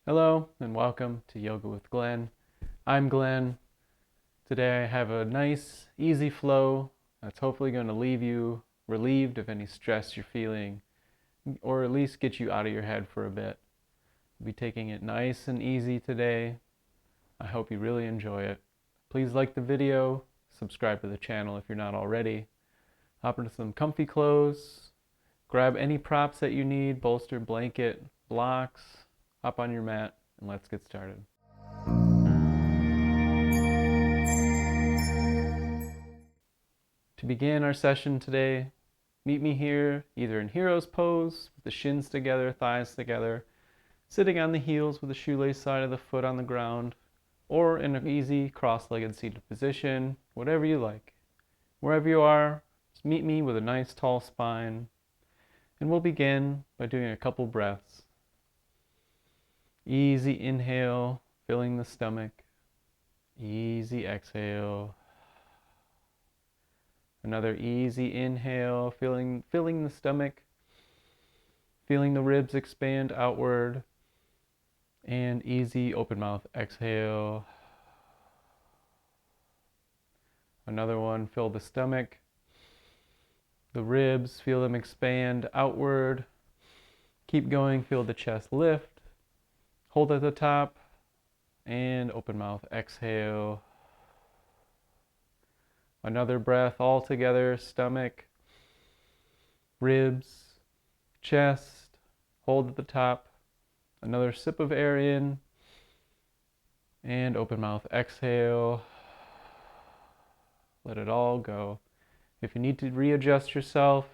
Hello and welcome to Yoga with Glenn. I'm Glenn. Today I have a nice, easy flow that's hopefully going to leave you relieved of any stress you're feeling, or at least get you out of your head for a bit. I'll be taking it nice and easy today. I hope you really enjoy it. Please like the video, subscribe to the channel if you're not already. Hop into some comfy clothes, grab any props that you need, bolster, blanket, blocks, hop on your mat, and let's get started. To begin our session today, meet me here either in hero's pose with the shins together, thighs together, sitting on the heels with the shoelace side of the foot on the ground, or in an easy cross-legged seated position, whatever you like. Wherever you are, just meet me with a nice tall spine, and we'll begin by doing a couple breaths. Easy inhale, filling the stomach. Easy exhale. Another easy inhale, filling the stomach, feeling the ribs expand outward, and easy open mouth exhale. Another one, fill the stomach, the ribs, feel them expand outward. Keep going, feel the chest lift, hold at the top, and open mouth exhale. Another breath all together, stomach, ribs, chest, hold at the top. Another sip of air in, and open mouth exhale. Let it all go. If you need to readjust yourself,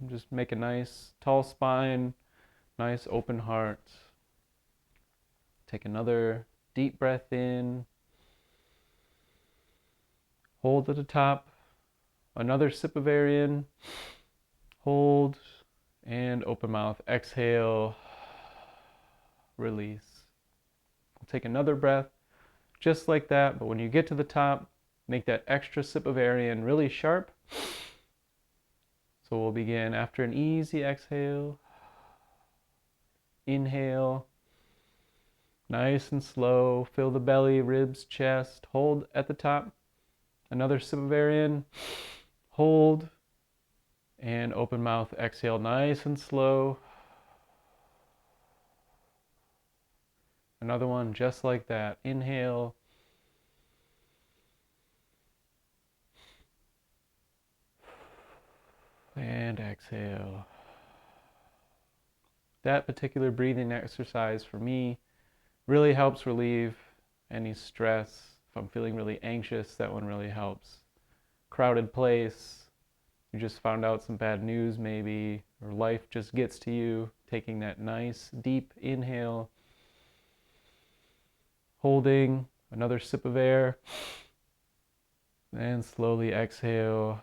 just make a nice tall spine, nice open heart. Take another deep breath in. Hold at the top. Another sip of air in. Hold, and open mouth exhale. Release. Take another breath, just like that, but when you get to the top, make that extra sip of air in really sharp. So we'll begin after an easy exhale. Inhale, nice and slow, fill the belly, ribs, chest, hold at the top. Another sip of air in, hold, and open mouth exhale, nice and slow. Another one just like that. Inhale. And exhale. That particular breathing exercise for me really helps relieve any stress. If I'm feeling really anxious, that one really helps. Crowded place, you just found out some bad news maybe, or life just gets to you, taking that nice deep inhale, holding another sip of air, and slowly exhale.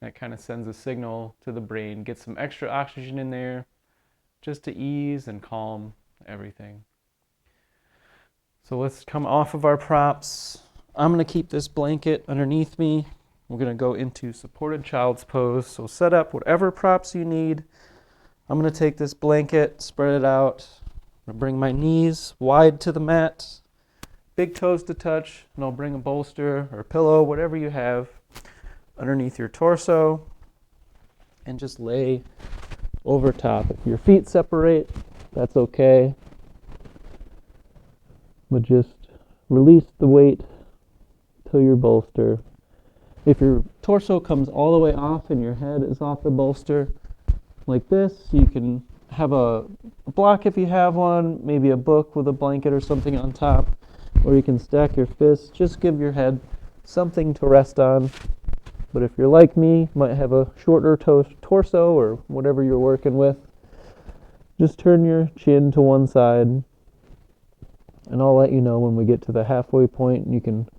That kind of sends a signal to the brain, get some extra oxygen in there, just to ease and calm everything. So let's come off of our props. I'm going to keep this blanket underneath me. We're going to go into supported child's pose. So set up whatever props you need. I'm going to take this blanket, spread it out. I'm going to bring my knees wide to the mat, big toes to touch, and I'll bring a bolster or pillow, whatever you have, underneath your torso, and just lay over top. If your feet separate, that's okay. But just release the weight to your bolster. If your torso comes all the way off and your head is off the bolster, like this, you can have a block if you have one, maybe a book with a blanket or something on top, or you can stack your fists. Just give your head something to rest on. But if you're like me, might have a shorter torso or whatever you're working with, just turn your chin to one side, and I'll let you know when we get to the halfway point. You can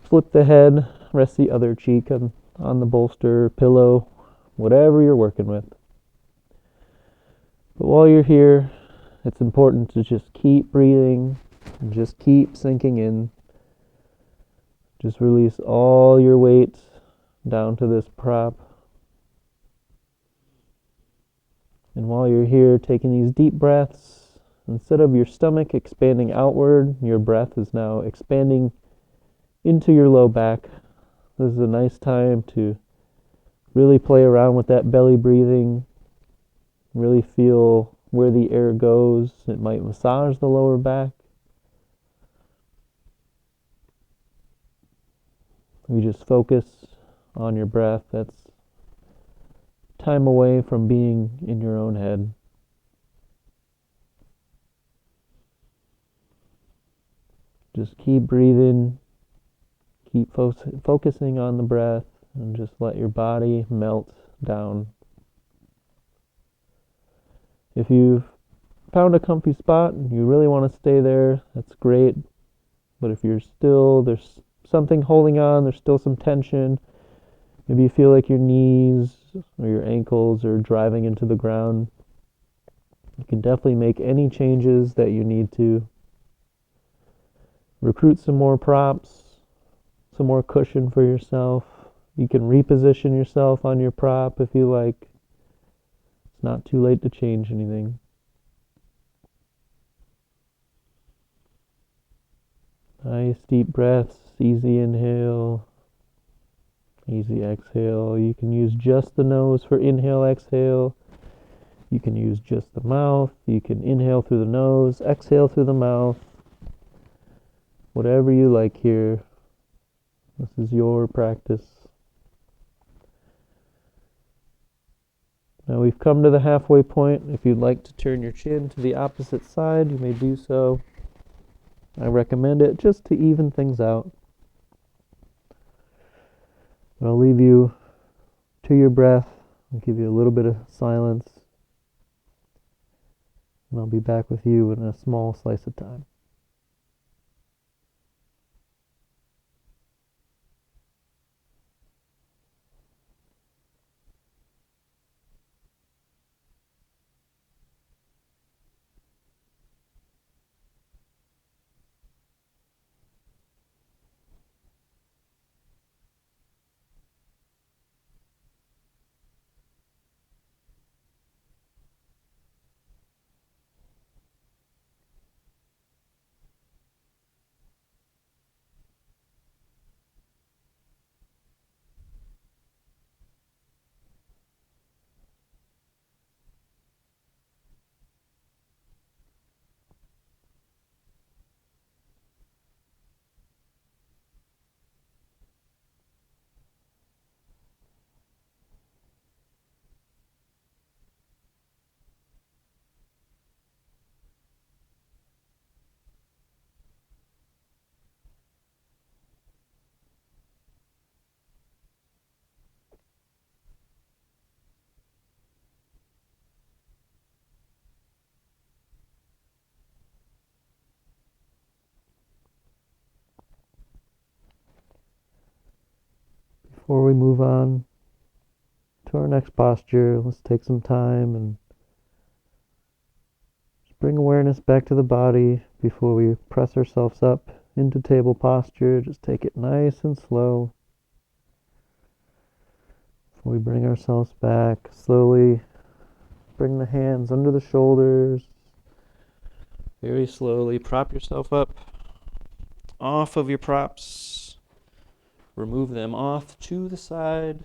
flip the head, rest the other cheek on the bolster, pillow, whatever you're working with. But while you're here, it's important to just keep breathing and just keep sinking in. Just release all your weight down to this prop. And while you're here taking these deep breaths, instead of your stomach expanding outward, your breath is now expanding into your low back. This is a nice time to really play around with that belly breathing, really feel where the air goes. It might massage the lower back. You just focus on your breath. That's time away from being in your own head. Just keep breathing, keep focusing on the breath, and just let your body melt down. If you've found a comfy spot and you really want to stay there, that's great. But if there's something holding on, there's still some tension, maybe you feel like your knees or your ankles are driving into the ground, you can definitely make any changes that you need to. Recruit some more props, some more cushion for yourself. You can reposition yourself on your prop if you like. It's not too late to change anything. Nice deep breaths, easy inhale, easy exhale. You can use just the nose for inhale, exhale. You can use just the mouth. You can inhale through the nose, exhale through the mouth. Whatever you like here. This is your practice. Now we've come to the halfway point. If you'd like to turn your chin to the opposite side, you may do so. I recommend it just to even things out. I'll leave you to your breath. I'll give you a little bit of silence. And I'll be back with you in a small slice of time. Before we move on to our next posture, let's take some time and just bring awareness back to the body before we press ourselves up into table posture. Just take it nice and slow. Before we bring ourselves back, slowly bring the hands under the shoulders. Very slowly prop yourself up off of your props. Remove them off to the side.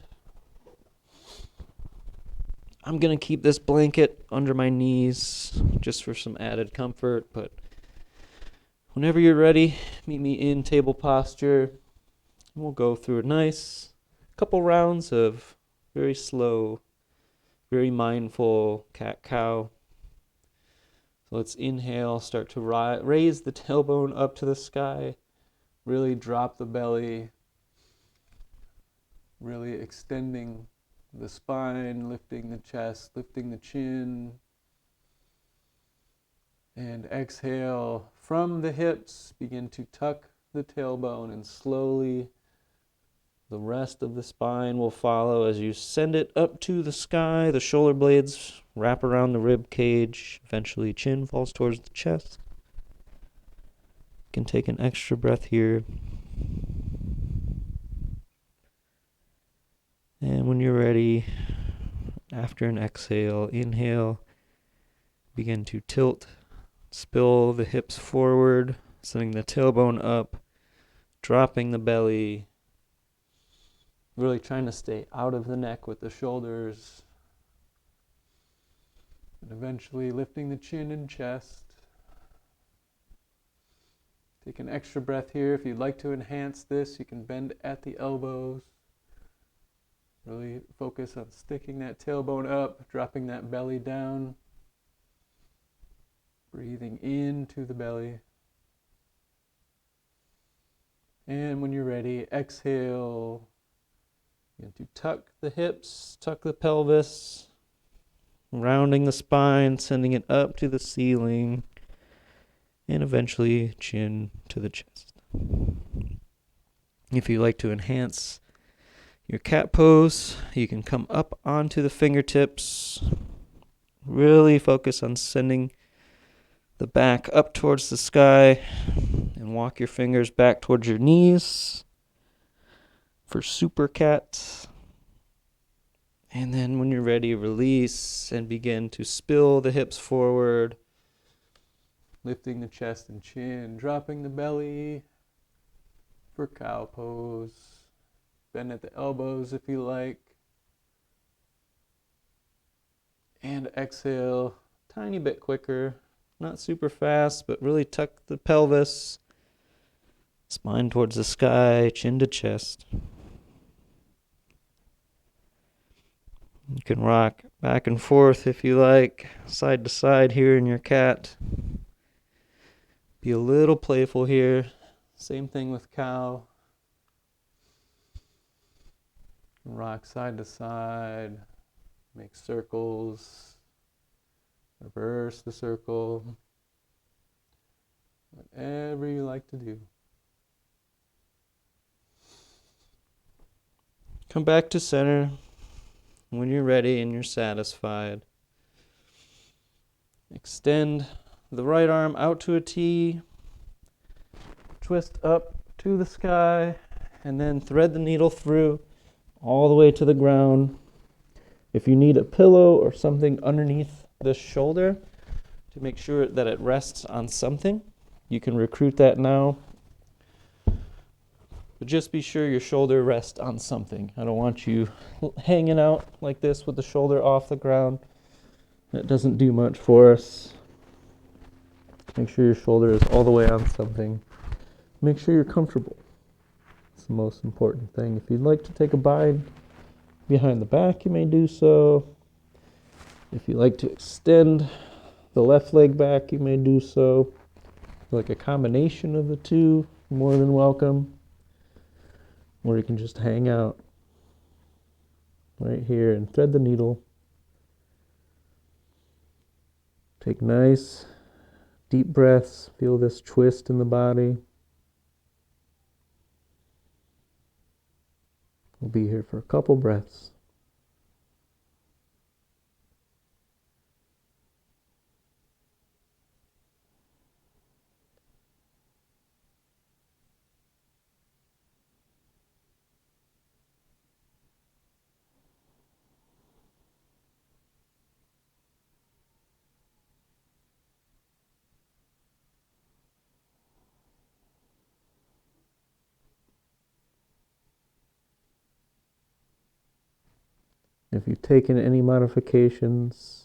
I'm going to keep this blanket under my knees just for some added comfort, but whenever you're ready, meet me in table posture. We'll go through a nice couple rounds of very slow, very mindful cat-cow. So let's inhale, start to raise the tailbone up to the sky, really drop the belly, really extending the spine, lifting the chest, lifting the chin. And exhale from the hips, begin to tuck the tailbone, and slowly the rest of the spine will follow as you send it up to the sky. The shoulder blades wrap around the rib cage. Eventually chin falls towards the chest. You can take an extra breath here. And when you're ready, after an exhale, inhale, Begin to tilt, spill the hips forward, sending the tailbone up, dropping the belly, really trying to stay out of the neck with the shoulders, and eventually lifting the chin and chest. Take an extra breath here. If you'd like to enhance this, you can bend at the elbows. Really focus on sticking that tailbone up, dropping that belly down. Breathing into the belly. And when you're ready, exhale. Begin to tuck the hips, tuck the pelvis, rounding the spine, sending it up to the ceiling, and eventually chin to the chest. If you like to enhance your cat pose, you can come up onto the fingertips. Really focus on sending the back up towards the sky and walk your fingers back towards your knees for super cat. And then when you're ready, release and begin to spill the hips forward, lifting the chest and chin, dropping the belly for cow pose. Bend at the elbows if you like. And exhale, tiny bit quicker, not super fast, but really tuck the pelvis, spine towards the sky, chin to chest. You can rock back and forth if you like, side to side here in your cat. Be a little playful here. Same thing with cow. Rock side to side, make circles, reverse the circle, whatever you like to do. Come back to center when you're ready and you're satisfied. Extend the right arm out to a T, twist up to the sky, and then thread the needle through all the way to the ground. If you need a pillow or something underneath the shoulder to make sure that it rests on something, you can recruit that now. But just be sure your shoulder rests on something. I don't want you hanging out like this with the shoulder off the ground. That doesn't do much for us. Make sure your shoulder is all the way on something. Make sure you're comfortable. It's the most important thing. If you'd like to take a bind behind the back, you may do so. If you like to extend the left leg back, you may do so. Like a combination of the two, more than welcome. Or you can just hang out right here and thread the needle. Take nice, deep breaths. Feel this twist in the body. We'll be here for a couple breaths. If you've taken any modifications,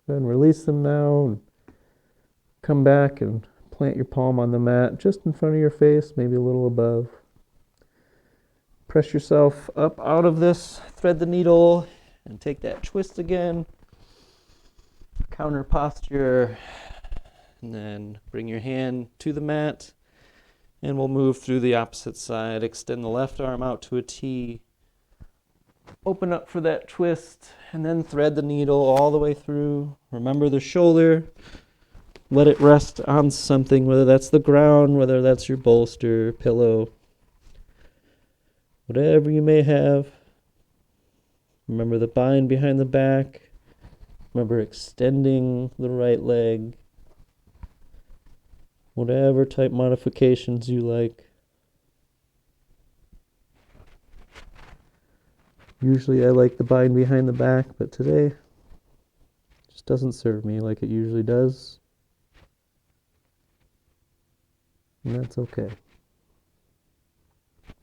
go ahead and release them now. And come back and plant your palm on the mat just in front of your face, maybe a little above. Press yourself up out of this, thread the needle, and take that twist again. Counter posture, and then bring your hand to the mat, and we'll move through the opposite side. Extend the left arm out to a T. Open up for that twist, and then thread the needle all the way through. Remember the shoulder. Let it rest on something, whether that's the ground, whether that's your bolster, pillow, whatever you may have. Remember the bind behind the back. Remember extending the right leg. Whatever type modifications you like. Usually I like the bind behind the back, but today, just doesn't serve me like it usually does. And that's okay.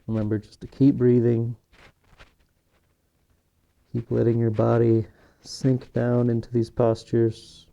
Remember just to keep breathing. Keep letting your body sink down into these postures.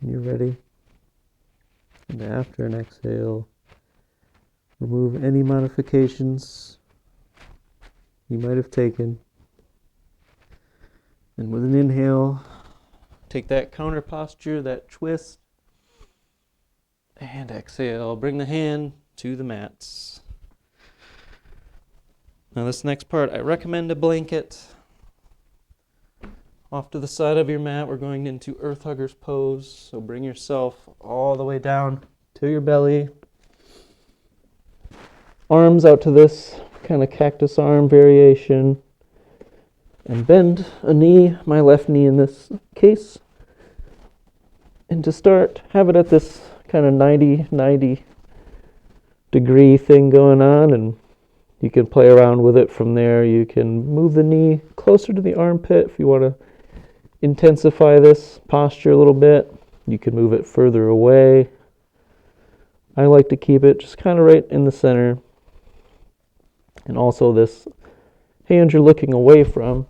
When you're ready, and after an exhale, remove any modifications you might have taken. And with an inhale, take that counter posture, that twist, and exhale. Bring the hand to the mats. Now this next part, I recommend a blanket. Off to the side of your mat, we're going into Earth Hugger's pose. So bring yourself all the way down to your belly. Arms out to this kind of cactus arm variation. And bend a knee, my left knee in this case. And to start, have it at this kind of 90 degree thing going on, and you can play around with it from there. You can move the knee closer to the armpit if you want to intensify this posture a little bit. You can move it further away. I like to keep it just kind of right in the center. And also this hand you're looking away from,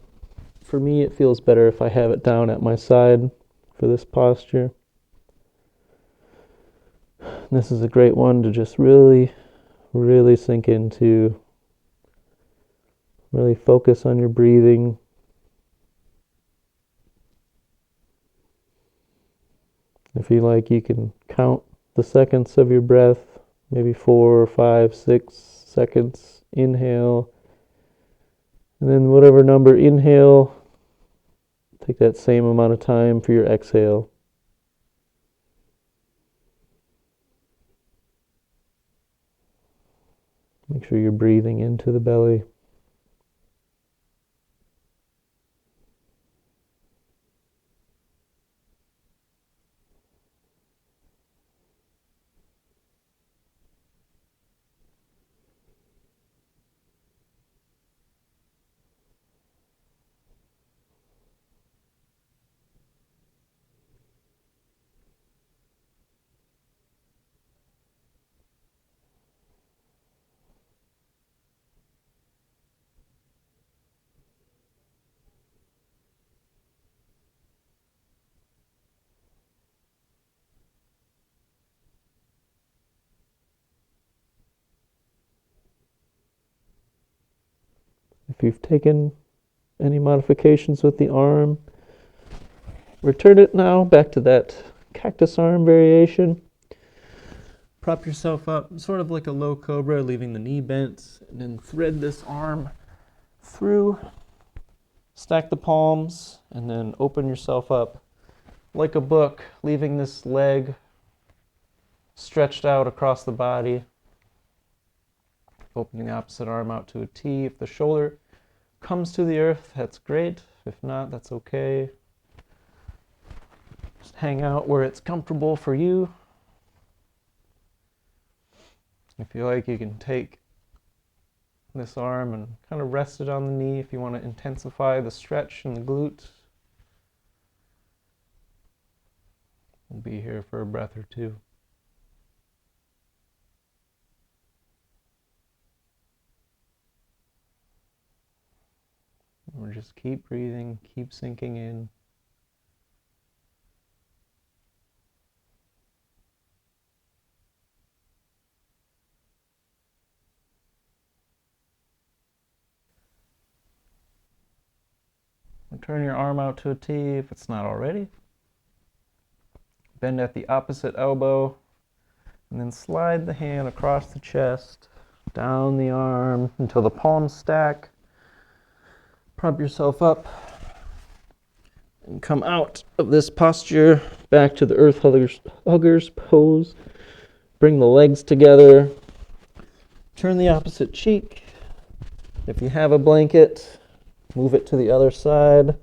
for me it feels better if I have it down at my side for this posture. This is a great one to just really sink into. Really focus on your breathing. If you like, you can count the seconds of your breath, maybe 4 or 5, 6 seconds. Inhale. And then whatever number inhale, take that same amount of time for your exhale. Make sure you're breathing into the belly. If you've taken any modifications with the arm, return it now back to that cactus arm variation. Prop yourself up, sort of like a low cobra, leaving the knee bent, and then thread this arm through. Stack the palms, and then open yourself up like a book, leaving this leg stretched out across the body. Opening the opposite arm out to a T. If the shoulder comes to the earth, that's great. If not, that's okay. Just hang out where it's comfortable for you. If you like, you can take this arm and kind of rest it on the knee if you want to intensify the stretch in the glute. We'll be here for a breath or two. Or just keep breathing, keep sinking in. And turn your arm out to a T if it's not already. Bend at the opposite elbow, and then slide the hand across the chest, down the arm until the palms stack. Prop yourself up and come out of this posture back to the earth huggers pose. Bring the legs together. Turn the opposite cheek. If you have a blanket, move it to the other side.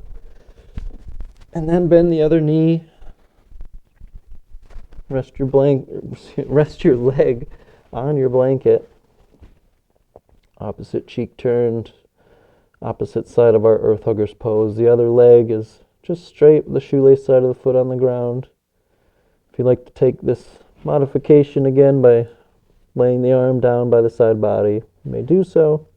And then bend the other knee. Rest your leg on your blanket. Opposite cheek turned. Opposite side of our earth huggers pose. The other leg is just straight with the shoelace side of the foot on the ground. If you'd like to take this modification again by laying the arm down by the side body, you may do so.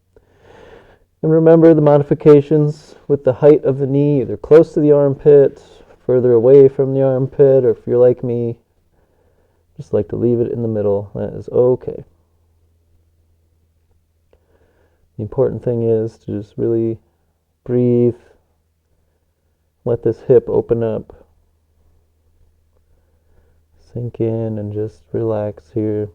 And remember the modifications with the height of the knee, either close to the armpit, further away from the armpit, or if you're like me, just like to leave it in the middle. That is okay. The important thing is to just really breathe. Let this hip open up. Sink in and just relax here.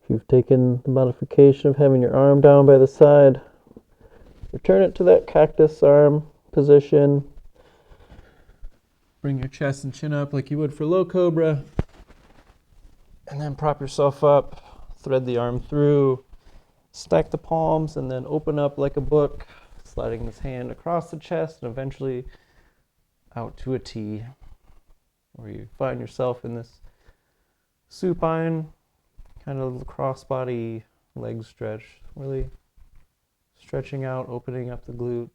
If you've taken the modification of having your arm down by the side, return it to that cactus arm position. Bring your chest and chin up like you would for low cobra. And then prop yourself up, thread the arm through, stack the palms, and then open up like a book, sliding this hand across the chest and eventually out to a T, where you find yourself in this supine kind of crossbody leg stretch, really stretching out, opening up the glute.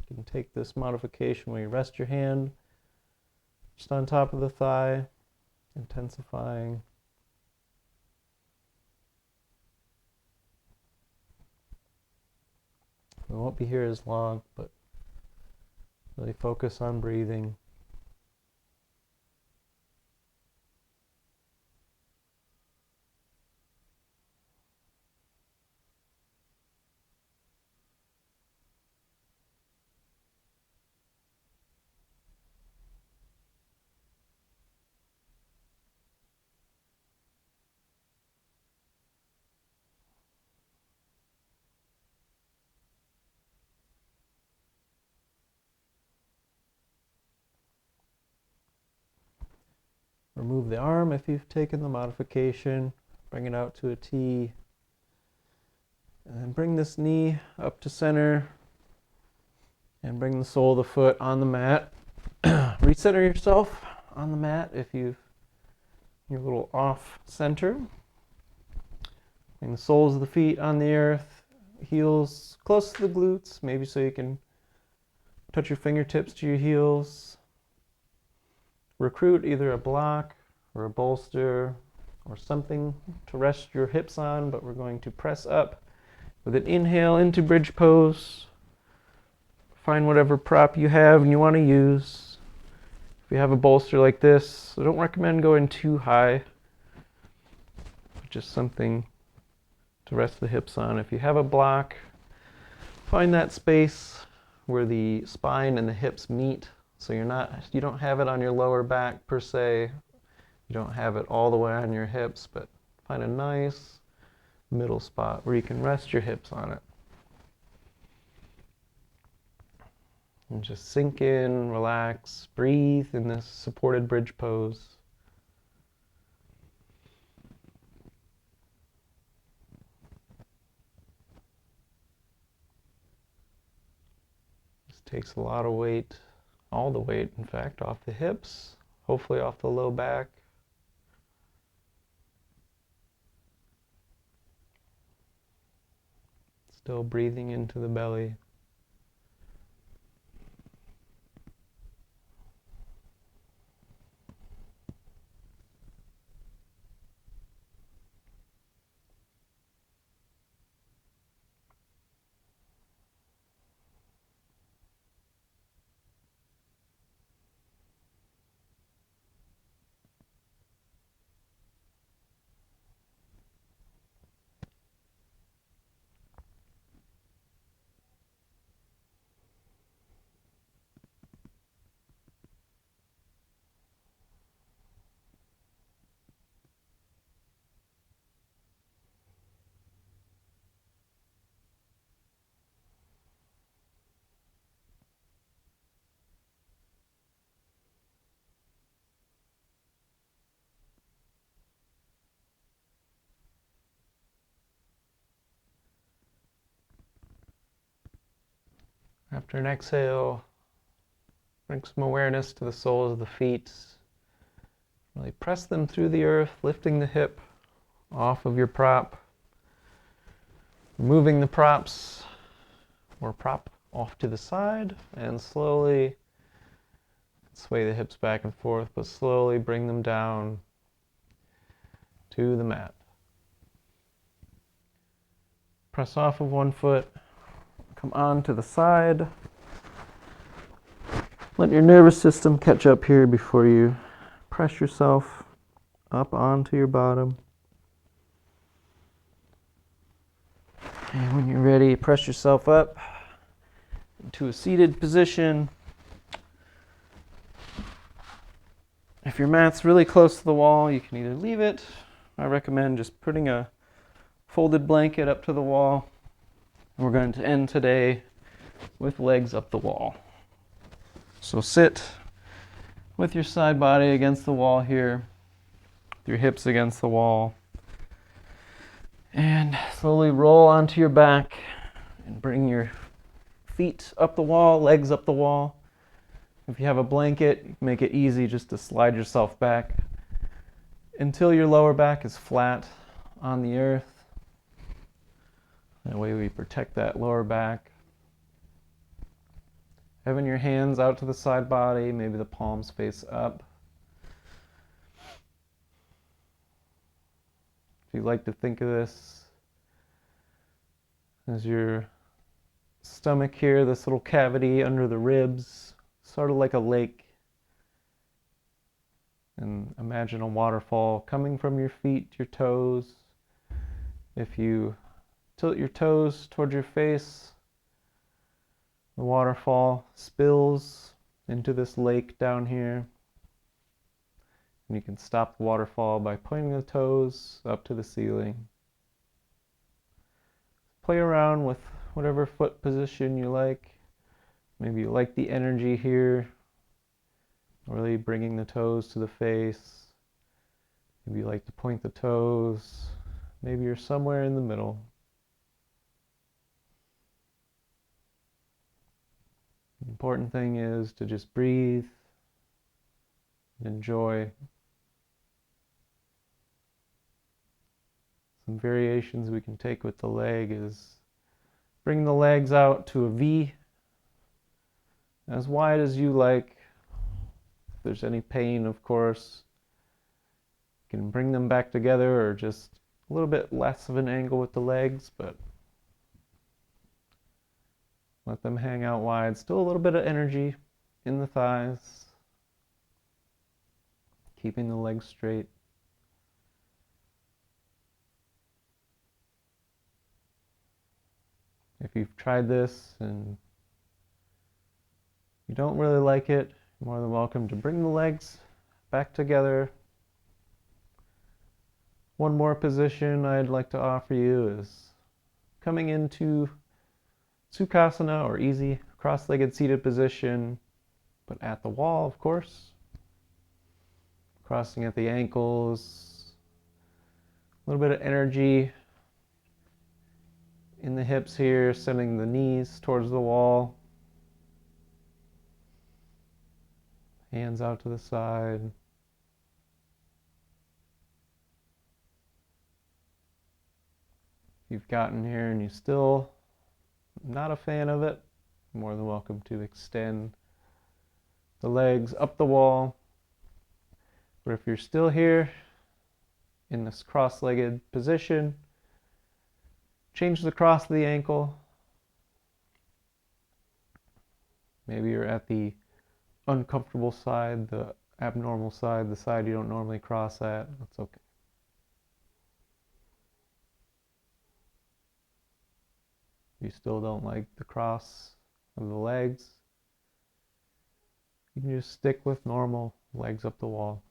You can take this modification where you rest your hand just on top of the thigh, intensifying. We won't be here as long, but really focus on breathing. Remove the arm if you've taken the modification. Bring it out to a T. And then bring this knee up to center. And bring the sole of the foot on the mat. Recenter yourself on the mat if you're a little off center. Bring the soles of the feet on the earth. Heels close to the glutes, maybe so you can touch your fingertips to your heels. Recruit either a block or a bolster or something to rest your hips on, but we're going to press up with an inhale into bridge pose. Find whatever prop you have and you want to use. If you have a bolster like this, I don't recommend going too high, just something to rest the hips on. If you have a block, find that space where the spine and the hips meet, so you don't have it on your lower back per se. You don't have it all the way on your hips, but find a nice middle spot where you can rest your hips on it. And just sink in, relax, breathe in this supported bridge pose. This takes a lot of weight, all the weight, in fact, off the hips, hopefully off the low back. Still breathing into the belly. After an exhale, bring some awareness to the soles of the feet. Really press them through the earth, lifting the hip off of your prop. Removing the props or prop off to the side, and slowly sway the hips back and forth, but slowly bring them down to the mat. Press off of one foot, come on to the side. Let your nervous system catch up here before you press yourself up onto your bottom. And when you're ready, press yourself up into a seated position. If your mat's really close to the wall, you can either leave it. I recommend just putting a folded blanket up to the wall. And we're going to end today with legs up the wall. So sit with your side body against the wall here, your hips against the wall. And slowly roll onto your back and bring your feet up the wall, legs up the wall. If you have a blanket, you can make it easy just to slide yourself back until your lower back is flat on the earth. That way we protect that lower back. Having your hands out to the side body, maybe the palms face up. If you like to think of this as your stomach here, this little cavity under the ribs, sort of like a lake. And imagine a waterfall coming from your feet to your toes. If you tilt your toes toward your face, the waterfall spills into this lake down here. And you can stop the waterfall by pointing the toes up to the ceiling. Play around with whatever foot position you like. Maybe you like the energy here, really bringing the toes to the face. Maybe you like to point the toes. Maybe you're somewhere in the middle. The important thing is to just breathe and enjoy. Some variations we can take with the leg is bring the legs out to a V, as wide as you like. If there's any pain, of course, you can bring them back together or just a little bit less of an angle with the legs, but let them hang out wide. Still a little bit of energy in the thighs, keeping the legs straight. If you've tried this and you don't really like it, you're more than welcome to bring the legs back together. One more position I'd like to offer you is coming into Sukhasana, or easy cross-legged seated position, but at the wall, of course. Crossing at the ankles, a little bit of energy in the hips here, sending the knees towards the wall. Hands out to the side. If you've gotten here and you're still not a fan of it, you're more than welcome to extend the legs up the wall. But if you're still here in this cross-legged position, change the cross of the ankle. Maybe you're at the uncomfortable side, the abnormal side, the side you don't normally cross at. That's okay. If you still don't like the cross of the legs, you can just stick with normal legs up the wall.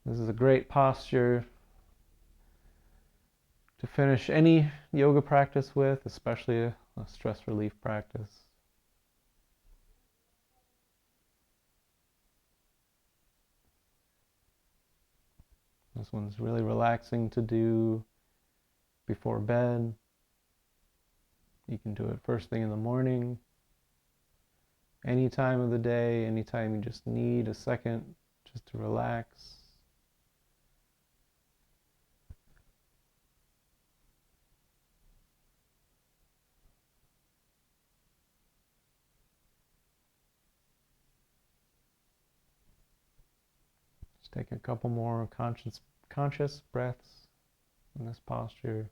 This is a great posture to finish any yoga practice with, especially a stress relief practice. This one's really relaxing to do before bed. You can do it first thing in the morning, any time of the day, anytime you just need a second just to relax. Just take a couple more conscious breaths in this posture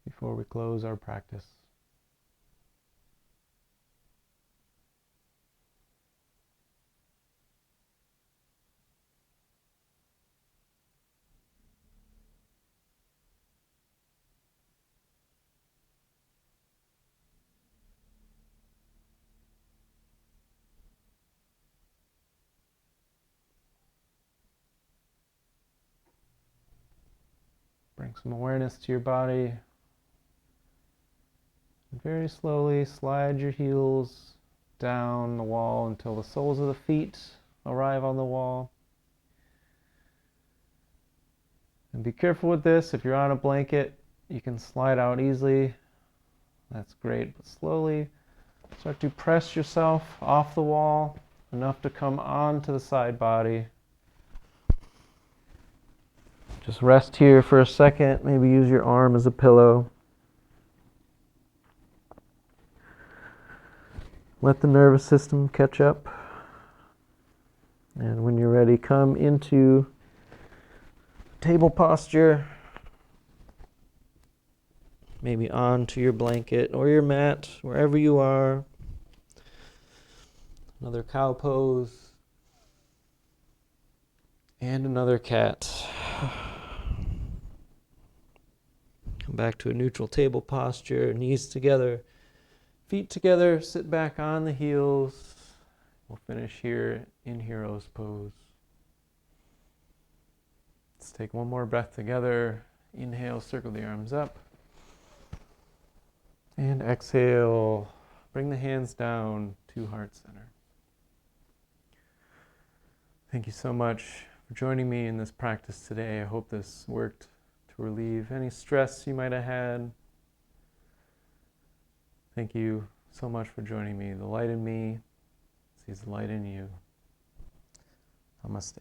before we close our practice. Bring some awareness to your body. And very slowly slide your heels down the wall until the soles of the feet arrive on the wall. And be careful with this. If you're on a blanket, you can slide out easily. That's great. But slowly start to press yourself off the wall enough to come onto the side body. Just rest here for a second. Maybe use your arm as a pillow. Let the nervous system catch up. And when you're ready, come into table posture. Maybe onto your blanket or your mat, wherever you are. Another cow pose. And another cat. Come back to a neutral table posture, knees together, feet together, sit back on the heels. We'll finish here in hero's pose. Let's take one more breath together. Inhale, circle the arms up. And exhale, bring the hands down to heart center. Thank you so much for joining me in this practice today. I hope this worked to relieve any stress you might have had. Thank you so much for joining me. The light in me sees the light in you. Namaste.